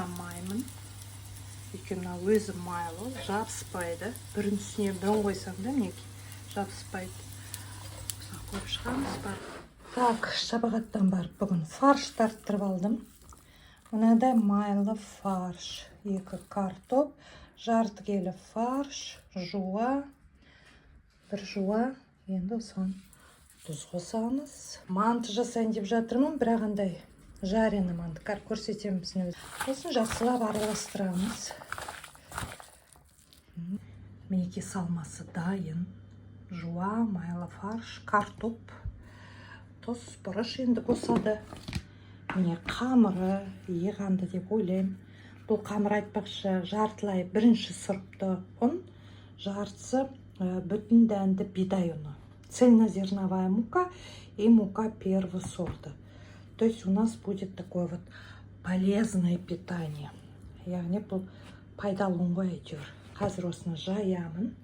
майламаймын. Өйткені өзі майлы, жабыспайды. Бірін үстіне бірін қойсам да мінекей жабыспайды. Қойып шығамыз бар. Так, шапағаттан барып бүгін фарш тарттырып алдым. Мынандай майлы фарш, 2 картоп, жарты келі фарш, жуа, бір жуа, енді осыған тұз қосамыз. Манты жасайын деп жатырмын, бірақ андай жареный манты, көрсетемін біздің. Осын жақсылап араластырамыз. Мінекей салмасы дайын. Жуа, майлы фарш, картоп, тұз, бұрыш енді қосады. Міне қамыры еғанды деп ойлаймын. Бұл қамыр айтпақшы жартылай бірінші сұрыпты ұн, жартысы бүтін дәнді бидай ұны. Цельнозерновая мука и мука первого сорта. То есть у нас будет такое вот полезное питание. Яғни бұл пайдалы ұн ғой әйтеуір. Қазір осыны жаямын.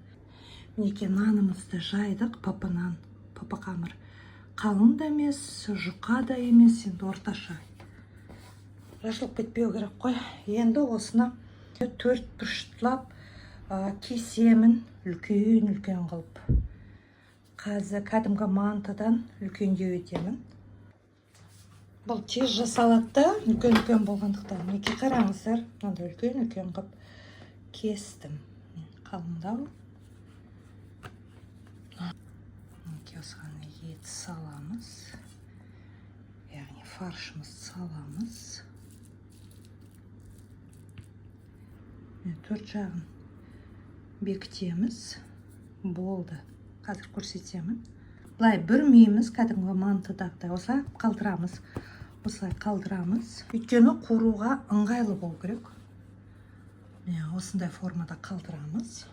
Мінекей нанымызды жайдық, папа нан, папа қамыр. Қалың да емес, жұқа да емес, енді орташа. Жашылып кетпеу керек қой. Енді осыны 4 бұрыштылап кесемін, үлкен қылып. Қазір кәдімгі мантыдан үлкендеу етемін. Бұл тез жасалады, үлкен болғандықтан. Мінекей қараңыздар, мынандай үлкен қылып кестім. Қалыңдау. Осыған ет саламыз, яғни фаршымыз саламыз. 4 жағын бекітеміз. Болды. Қазір көрсетемін. Бұлай бүрмейміз, кәдімгі мантыдағыдай. Осылай қалдырамыз. Өйткені қуыруға ыңғайлы болу керек. Осындай формада қалдырамыз.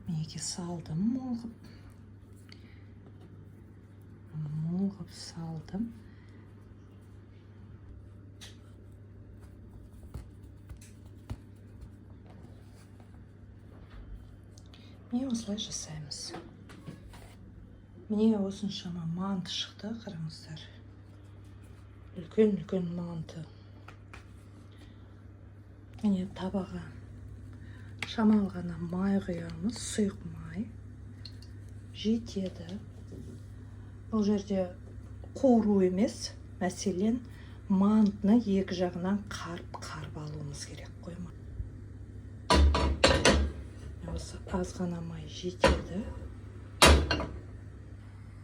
Мінекей салдым, мол ғып салдым. Міне осылай жасаймыз. Міне осыншама манты шықты, қараңыздар. Үлкен манты. Міне табаға шамал ғана май құямыз, сұйық май. Жетеді. Бұл жерде қуыру емес, мәселен мантыны екі жағынан қарып алуымыз керек қойма. Осы аз ғана май жетеді.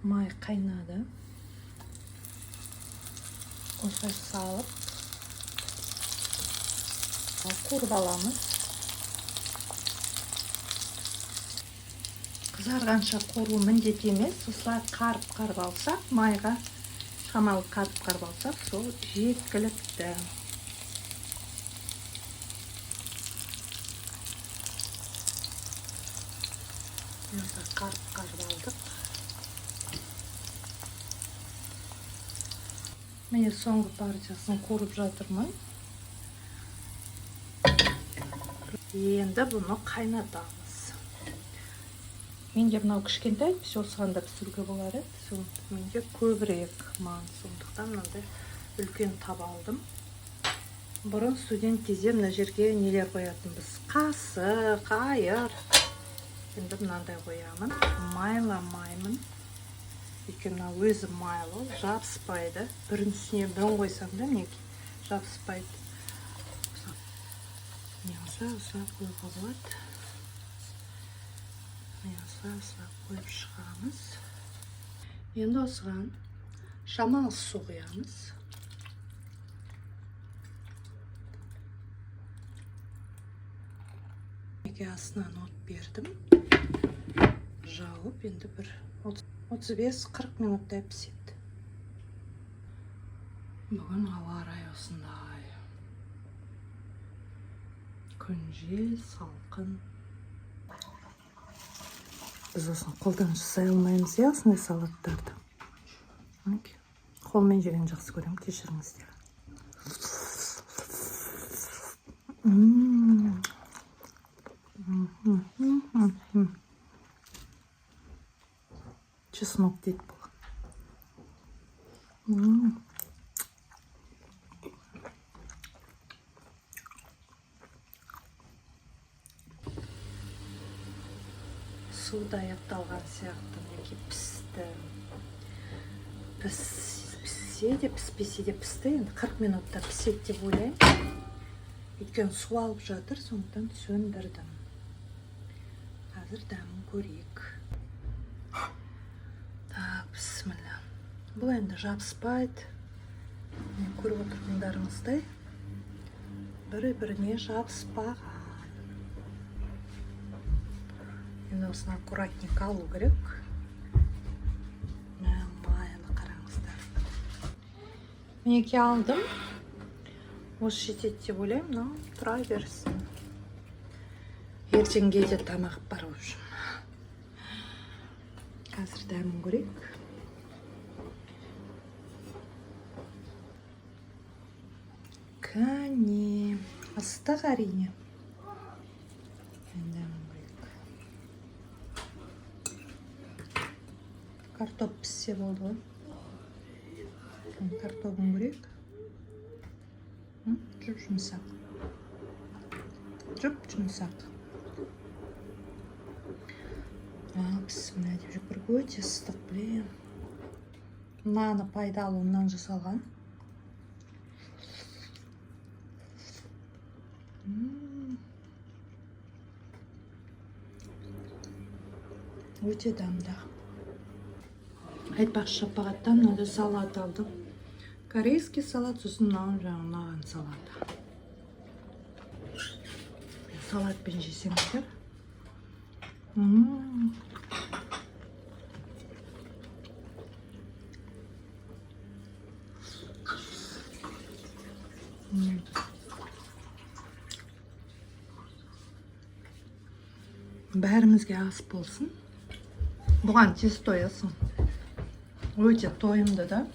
Май қайнады. Осылай салып қуырып аламыз. Қызарғанша қуыру міндет емес, осылай қарып алсақ, майға шамалы қарып алсақ, сол жеткілікті. Қарып алдық. Міне соңғы партиясын қуырып жатырмын. Енді бұны қайнатамыз. Менде мынау кішкентай, осыған да пісіруге болар еді. Менде көбірек ман, сондықтан мынандай үлкен таба алдым. Бұрын студент кезде мына жерге нелер қоятынбыз. Қасық, айыр. Енді мынандай қоямын. Майламаймын. Өйткені өзі майлы, жабыспайды. Бірін үстіне бірін қойсам да мінекей жабыспайды. Осылай қойуға болады. Осылай қойып шығамыз. Енді осыған шамалы су құямыз. Астынан от бердім. Жауып, енді бір 35-40 минуттай піседі. Бүгін ауа райы осындай. Күн жел, салқын. Біз осыны қолдан жасай алмаймыз, осындай салаттарды. Қолмен жеген жақсы көремін, кешіріңіздер. Чеснок дейді бұл. суды аяқталған сияқты мінекей пісті. Піссе де піспесе де пісті. Енді 40 минутта піседі деп ойлаймын. Өйткені су алып жатыр, сондықтан сөндірдім. Қазір дәмін көрейік. Так, бісміллә. Бұл енді жабыспайды. Көріп отырғандарыңыздай бірі-біріне жабыспаған. Енді осыны аккуратненько алу керек. Майлы қараңыздар. Мінекей алдым. Осы жетеді деп ойлаймын, но тұра берсін. Ертеңге де тамақ бар үшін. Қазір дәмін көрейік. Кәне, ыстық әрине. Дәмін көрейік. Картоп піссе болды ғой. Картопын көрейік. Жұп-жұмсақ. Жұп-жұмсақ. Бісміллә деп жүр, өте ыстық, блин. Наны пайдалы ұннан жасалған. Өте дәмді. Айтпақшы шапағаттан мынада салат алдым. Корейский салат, сосын мынаған салат. Салатпен жесеңіздер. Бәрімізге ас болсын. Бұған тез тоясың. Өте тойымды да.